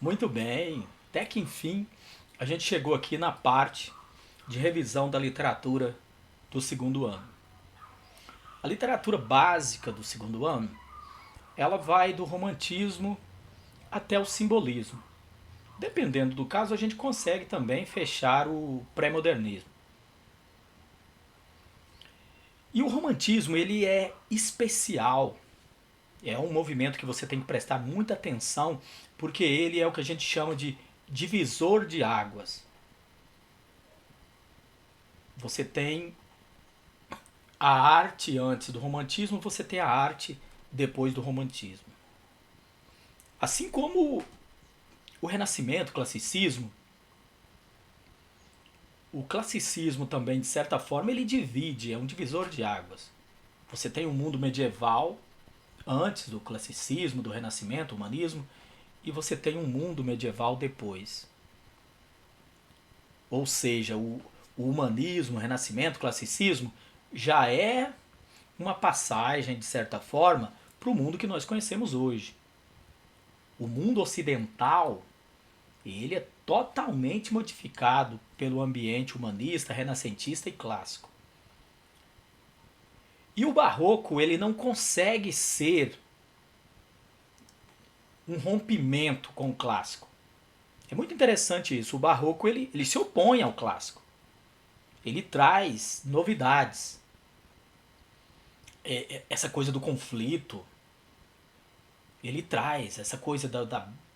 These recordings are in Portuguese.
Muito bem, até que enfim a gente chegou aqui na parte de revisão da literatura do segundo ano. A literatura básica do segundo ano, ela vai do romantismo até o simbolismo. Dependendo do caso, a gente consegue também fechar o pré-modernismo. E o romantismo, ele é especial. É um movimento que você tem que prestar muita atenção, porque ele é o que a gente chama de divisor de águas. Você tem a arte antes do romantismo, você tem a arte depois do romantismo. Assim como o Renascimento, o classicismo também, de certa forma, ele divide, é um divisor de águas. Você tem o mundo medieval antes do classicismo, do Renascimento, humanismo, e você tem um mundo medieval depois. Ou seja, o humanismo, o renascimento, o classicismo já é uma passagem, de certa forma, para o mundo que nós conhecemos hoje. O mundo ocidental, ele é totalmente modificado pelo ambiente humanista, renascentista e clássico. E o barroco, ele não consegue ser um rompimento com o clássico. É muito interessante isso. O barroco, ele se opõe ao clássico. Ele traz novidades. Essa coisa do conflito, ele traz essa coisa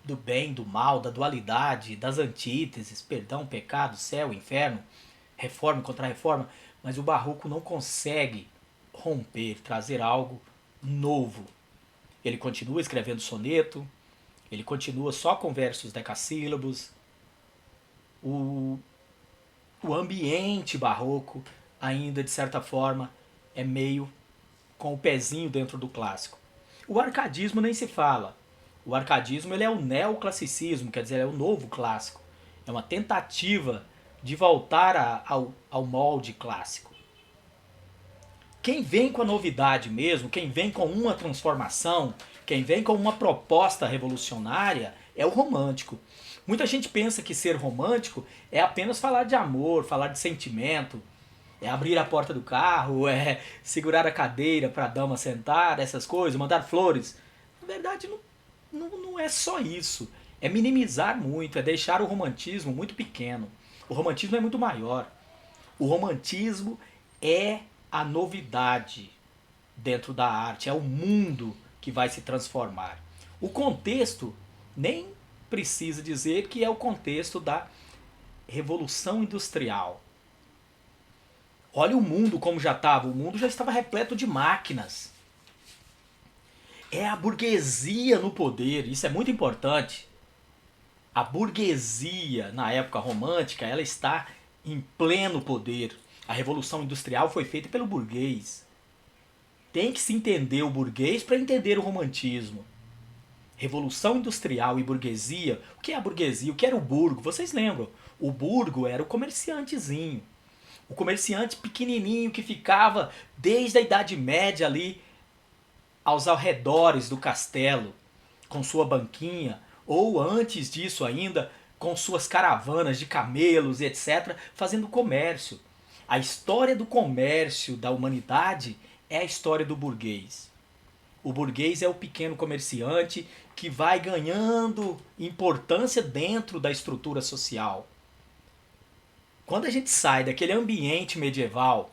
do bem, do mal, da dualidade, das antíteses, perdão, pecado, céu, inferno, reforma contra reforma, mas o barroco não consegue romper, trazer algo novo. Ele continua escrevendo soneto, ele continua só com versos decassílabos. O, o ambiente barroco ainda, de certa forma, é meio com o pezinho dentro do clássico. O arcadismo nem se fala. O arcadismo ele é o neoclassicismo, quer dizer, é o novo clássico. É uma tentativa de voltar ao molde clássico. Quem vem com a novidade mesmo, quem vem com uma transformação, quem vem com uma proposta revolucionária é o romântico. Muita gente pensa que ser romântico é apenas falar de amor, falar de sentimento, é abrir a porta do carro, é segurar a cadeira para a dama sentar, essas coisas, mandar flores. Na verdade, não é só isso. É minimizar muito, é deixar o romantismo muito pequeno. O romantismo é muito maior. O romantismo é a novidade dentro da arte, é o mundo que vai se transformar. O contexto nem precisa dizer que é o contexto da Revolução Industrial. Olha o mundo como já estava. O mundo já estava repleto de máquinas. É a burguesia no poder. Isso é muito importante. A burguesia, na época romântica, ela está em pleno poder. A Revolução Industrial foi feita pelo burguês. Tem que se entender o burguês para entender o romantismo. Revolução Industrial e burguesia. O que é a burguesia? O que era o burgo? Vocês lembram? O burgo era o comerciantezinho. O comerciante pequenininho que ficava desde a Idade Média ali aos arredores do castelo, com sua banquinha, ou antes disso ainda, com suas caravanas de camelos e etc., fazendo comércio. A história do comércio da humanidade é a história do burguês. O burguês é o pequeno comerciante que vai ganhando importância dentro da estrutura social. Quando a gente sai daquele ambiente medieval,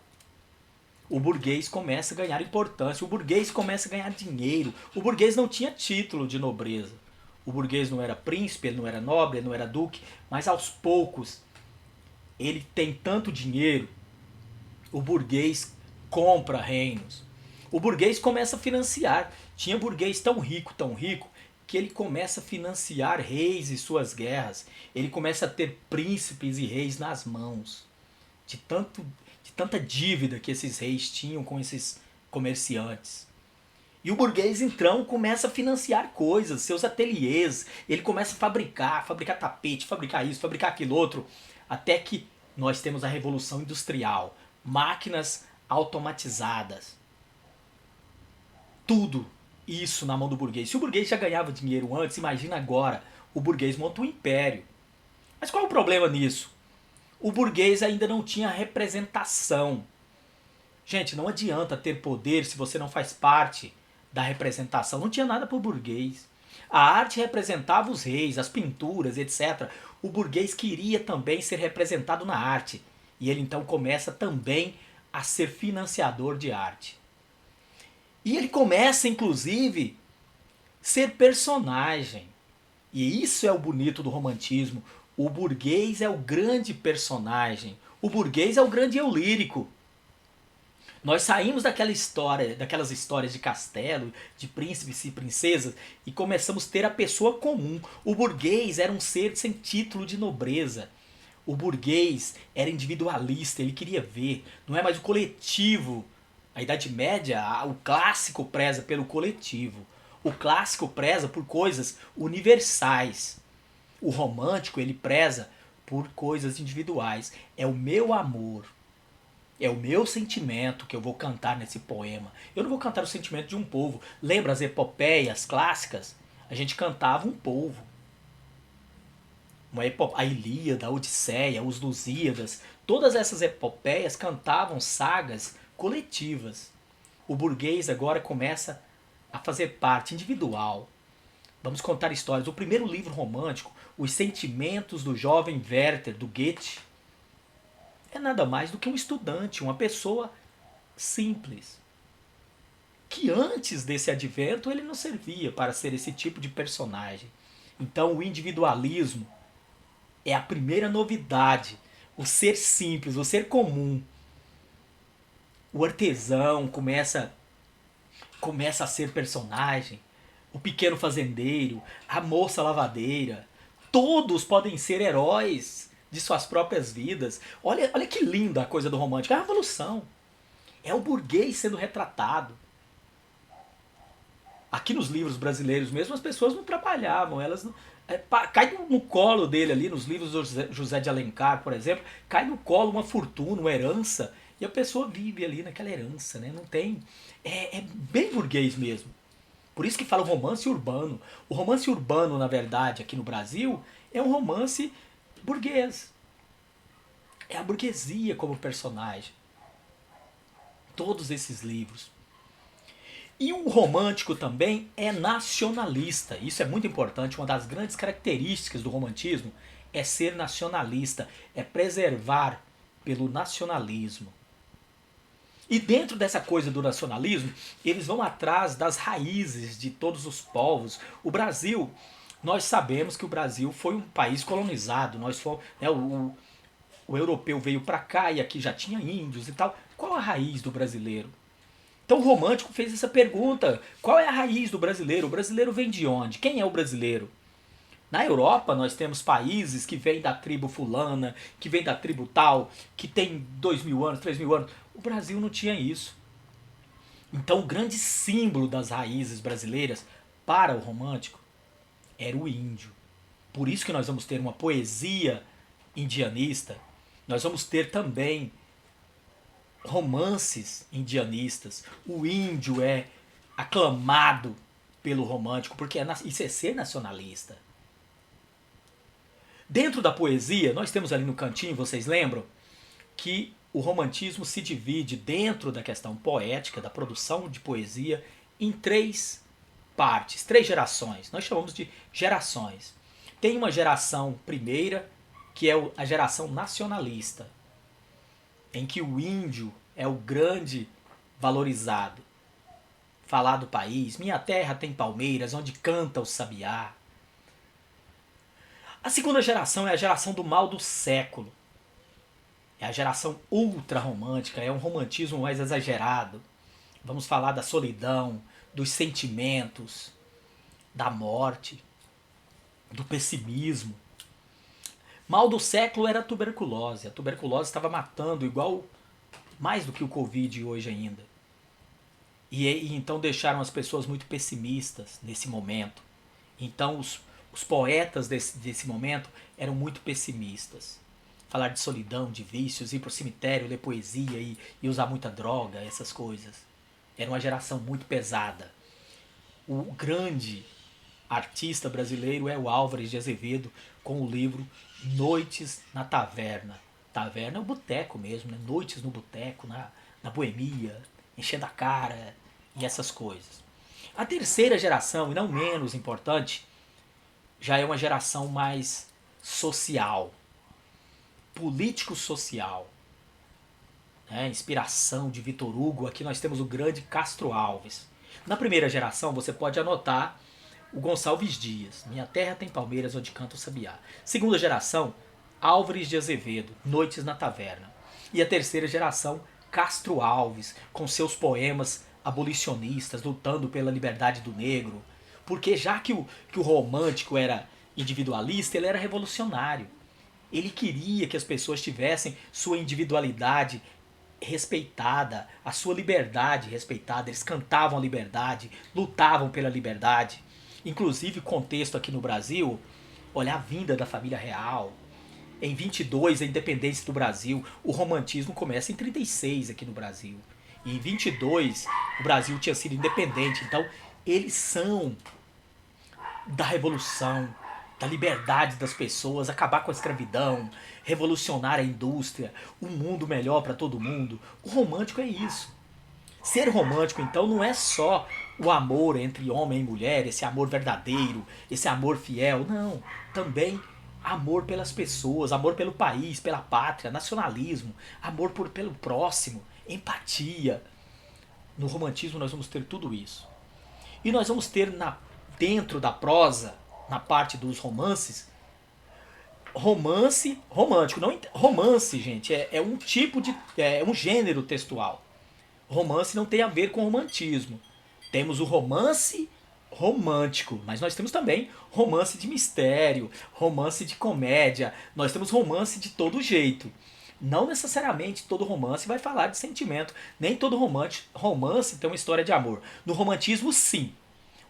o burguês começa a ganhar importância, o burguês começa a ganhar dinheiro. O burguês não tinha título de nobreza. O burguês não era príncipe, ele não era nobre, ele não era duque, mas aos poucos ele tem tanto dinheiro, o burguês compra reinos. O burguês começa a financiar. Tinha burguês tão rico, que ele começa a financiar reis e suas guerras. Ele começa a ter príncipes e reis nas mãos. De, tanto, de tanta dívida que esses reis tinham com esses comerciantes. E o burguês então começa a financiar coisas, seus ateliês. Ele começa a fabricar tapete, fabricar isso, fabricar aquilo outro. Até que nós temos a Revolução Industrial. Máquinas automatizadas. Tudo isso na mão do burguês. Se o burguês já ganhava dinheiro antes, imagina agora o burguês monta um império. Mas qual é o problema nisso? O burguês ainda não tinha representação. Gente, não adianta ter poder se você não faz parte da representação. Não tinha nada para o burguês. A arte representava os reis, as pinturas, etc. O burguês queria também ser representado na arte. E ele então começa também a ser financiador de arte. E ele começa, inclusive, ser personagem. E isso é o bonito do romantismo. O burguês é o grande personagem. O burguês é o grande eu lírico. Nós saímos daquela história, daquelas histórias de castelo, de príncipes e princesas, e começamos a ter a pessoa comum. O burguês era um ser sem título de nobreza. O burguês era individualista, ele queria ver. Não é mais o coletivo. A Idade Média, o clássico preza pelo coletivo. O clássico preza por coisas universais. O romântico, ele preza por coisas individuais. É o meu amor. É o meu sentimento que eu vou cantar nesse poema. Eu não vou cantar o sentimento de um povo. Lembra as epopeias clássicas? A gente cantava um povo. A Ilíada, a Odisseia, os Lusíadas. Todas essas epopeias cantavam sagas coletivas. O burguês agora começa a fazer parte individual. Vamos contar histórias. O primeiro livro romântico, Os Sentimentos do Jovem Werther, do Goethe, é nada mais do que um estudante, uma pessoa simples. Que antes desse advento ele não servia para ser esse tipo de personagem. Então o individualismo é a primeira novidade. O ser simples, o ser comum. O artesão começa a ser personagem. O pequeno fazendeiro, a moça lavadeira. Todos podem ser heróis de suas próprias vidas. Olha que linda a coisa do romântico. É a revolução. É o burguês sendo retratado. Aqui nos livros brasileiros mesmo, as pessoas não trabalhavam. Elas não, cai no colo dele ali, nos livros do José de Alencar, por exemplo, cai no colo uma fortuna, uma herança, e a pessoa vive ali naquela herança, né? Não tem. É bem burguês mesmo. Por isso que fala romance urbano. O romance urbano, na verdade, aqui no Brasil, é um romance burguês. É a burguesia como personagem. Todos esses livros. E o romântico também é nacionalista. Isso é muito importante. Uma das grandes características do romantismo é ser nacionalista. É preservar pelo nacionalismo. E dentro dessa coisa do nacionalismo, eles vão atrás das raízes de todos os povos. O Brasil, nós sabemos que o Brasil foi um país colonizado. Nós fomos, né, o europeu veio para cá e aqui já tinha índios e tal. Qual a raiz do brasileiro? Então o romântico fez essa pergunta. Qual é a raiz do brasileiro? O brasileiro vem de onde? Quem é o brasileiro? Na Europa nós temos países que vêm da tribo fulana, que vêm da tribo tal, que tem 2000 anos, 3000 anos. O Brasil não tinha isso. Então o grande símbolo das raízes brasileiras para o romântico era o índio. Por isso que nós vamos ter uma poesia indianista. Nós vamos ter também romances indianistas. O índio é aclamado pelo romântico, porque isso é ser nacionalista. Dentro da poesia, nós temos ali no cantinho, vocês lembram, que o romantismo se divide dentro da questão poética, da produção de poesia, em três partes, três gerações. Nós chamamos de gerações. Tem uma geração primeira, que é a geração nacionalista, em que o índio é o grande valorizado. Falar do país, minha terra tem palmeiras, onde canta o sabiá. A segunda geração é a geração do mal do século. É a geração ultra romântica, é um romantismo mais exagerado. Vamos falar da solidão, dos sentimentos, da morte, do pessimismo. Mal do século era a tuberculose. A tuberculose estava matando igual, mais do que o Covid hoje ainda. E então deixaram as pessoas muito pessimistas nesse momento. Então os poetas desse momento eram muito pessimistas. Falar de solidão, de vícios, ir pro cemitério, ler poesia e usar muita droga, essas coisas. Era uma geração muito pesada. artista brasileiro é o Álvares de Azevedo, com o livro Noites na Taverna. Taverna é o boteco mesmo, né? Noites no boteco, na boemia, enchendo a cara e essas coisas. A terceira geração, e não menos importante, já é uma geração mais social, político-social. Né? Inspiração de Vitor Hugo, aqui nós temos o grande Castro Alves. Na primeira geração você pode anotar o Gonçalves Dias, Minha Terra Tem Palmeiras Onde Canta o Sabiá. Segunda geração, Álvares de Azevedo, Noites na Taverna. E a terceira geração, Castro Alves, com seus poemas abolicionistas, lutando pela liberdade do negro. Porque já que o romântico era individualista, ele era revolucionário. Ele queria que as pessoas tivessem sua individualidade respeitada, a sua liberdade respeitada. Eles cantavam a liberdade, lutavam pela liberdade. Inclusive, contexto aqui no Brasil, olha a vinda da família real. Em 22, a independência do Brasil. O romantismo começa em 36 aqui no Brasil. E em 22, o Brasil tinha sido independente. Então, eles são da revolução, da liberdade das pessoas, acabar com a escravidão, revolucionar a indústria, um mundo melhor para todo mundo. O romântico é isso. Ser romântico, então, não é só o amor entre homem e mulher, esse amor verdadeiro, esse amor fiel. Não. Também amor pelas pessoas, amor pelo país, pela pátria, nacionalismo, amor pelo próximo, empatia. No romantismo nós vamos ter tudo isso. E nós vamos ter dentro da prosa, na parte dos romances, romance romântico. Não, romance, gente, é um tipo de. É um gênero textual. Romance não tem a ver com romantismo. Temos o romance romântico, mas nós temos também romance de mistério, romance de comédia, nós temos romance de todo jeito. Não necessariamente todo romance vai falar de sentimento, nem todo romance tem uma história de amor. No romantismo, sim.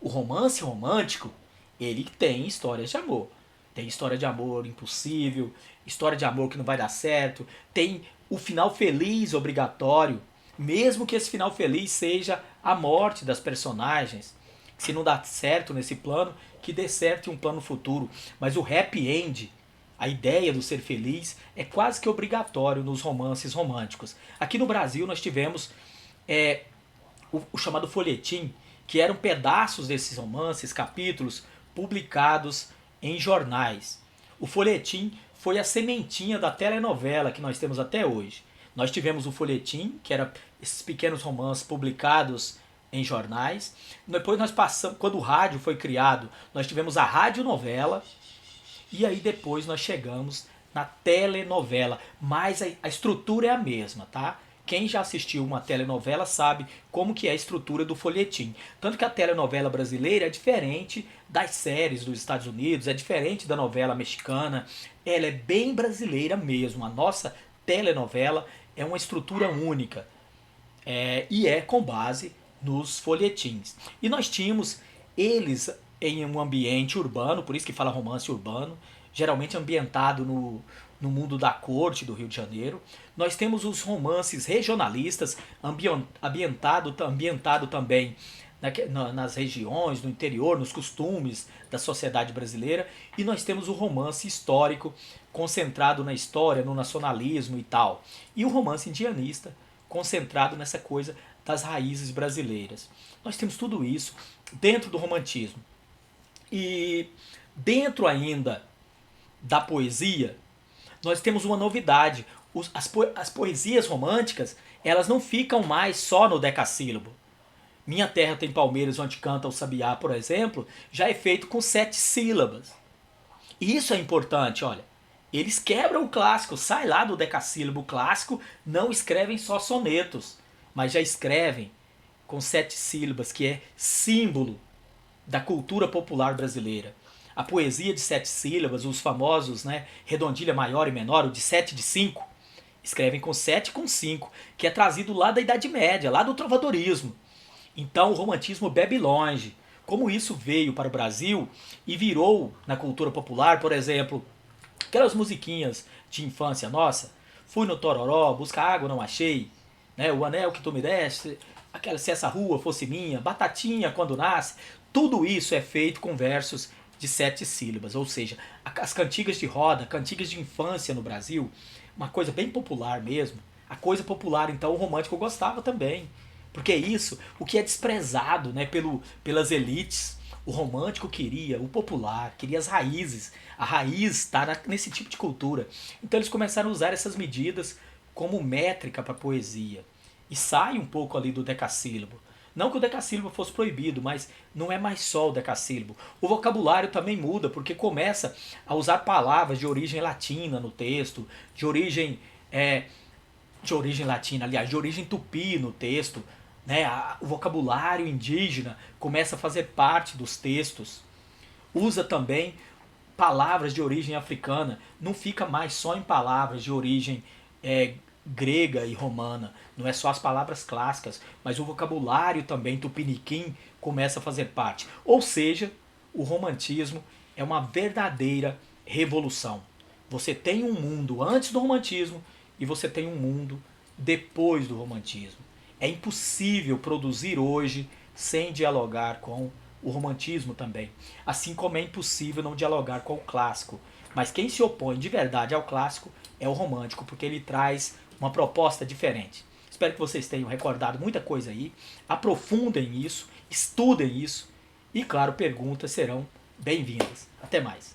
O romance romântico, ele tem histórias de amor. Tem história de amor impossível, história de amor que não vai dar certo, tem o final feliz obrigatório, mesmo que esse final feliz seja a morte das personagens. Se não dá certo nesse plano, que dê certo em um plano futuro. Mas o happy end, a ideia do ser feliz, é quase que obrigatório nos romances românticos. Aqui no Brasil nós tivemos o chamado folhetim, que eram pedaços desses romances, capítulos, publicados em jornais. O folhetim foi a sementinha da telenovela que nós temos até hoje. Nós tivemos o folhetim, que era esses pequenos romances publicados em jornais. Depois nós passamos, quando o rádio foi criado, nós tivemos a radionovela. E aí depois nós chegamos na telenovela. Mas a estrutura é a mesma, tá? Quem já assistiu uma telenovela sabe como que é a estrutura do folhetim. Tanto que a telenovela brasileira é diferente das séries dos Estados Unidos, é diferente da novela mexicana. Ela é bem brasileira mesmo. A nossa telenovela é uma estrutura única. E é com base nos folhetins. E nós tínhamos eles em um ambiente urbano, por isso que fala romance urbano, geralmente ambientado no mundo da corte do Rio de Janeiro. Nós temos os romances regionalistas, ambientado também nas regiões, no interior, nos costumes da sociedade brasileira. E nós temos o romance histórico, concentrado na história, no nacionalismo e tal. E o romance indianista, concentrado nessa coisa das raízes brasileiras. Nós temos tudo isso dentro do romantismo. E dentro ainda da poesia, nós temos uma novidade. As poesias românticas, elas não ficam mais só no decassílabo. Minha Terra Tem Palmeiras Onde Canta o Sabiá, por exemplo, já é feito com 7 sílabas. E isso é importante, olha. Eles quebram o clássico, sai lá do decassílabo clássico, não escrevem só sonetos, mas já escrevem com 7 sílabas, que é símbolo da cultura popular brasileira. A poesia de 7 sílabas, os famosos, né, redondilha maior e menor, o de 7 de 5, escrevem com 7 e com 5, que é trazido lá da Idade Média, lá do trovadorismo. Então o romantismo bebe longe. Como isso veio para o Brasil e virou na cultura popular, por exemplo, aquelas musiquinhas de infância nossa, fui no Tororó, busca água, não achei, né, o anel que tu me deste, aquela, se essa rua fosse minha, batatinha quando nasce, Tudo isso é feito com versos de 7 sílabas, ou seja, as cantigas de roda, cantigas de infância no Brasil, uma coisa bem popular mesmo. A coisa popular, então, o romântico gostava também. Porque é isso, o que é desprezado, né, pelas elites, o romântico queria, o popular, queria as raízes. A raiz está nesse tipo de cultura. Então eles começaram a usar essas medidas como métrica para a poesia. E sai um pouco ali do decassílabo. Não que o decassílabo fosse proibido, mas não é mais só o decassílabo. O vocabulário também muda, porque começa a usar palavras de origem latina no texto, de origem latina, aliás, de origem tupi no texto. Né? O vocabulário indígena começa a fazer parte dos textos. Usa também palavras de origem africana, não fica mais só em palavras de origem grega e romana, não é só as palavras clássicas, mas o vocabulário também tupiniquim começa a fazer parte. Ou seja, o romantismo é uma verdadeira revolução. Você tem um mundo antes do romantismo e você tem um mundo depois do romantismo. É impossível produzir hoje sem dialogar com o romantismo também. Assim como é impossível não dialogar com o clássico. Mas quem se opõe de verdade ao clássico é o romântico, porque ele traz uma proposta diferente. Espero que vocês tenham recordado muita coisa aí. Aprofundem isso, estudem isso. E, claro, perguntas serão bem-vindas. Até mais.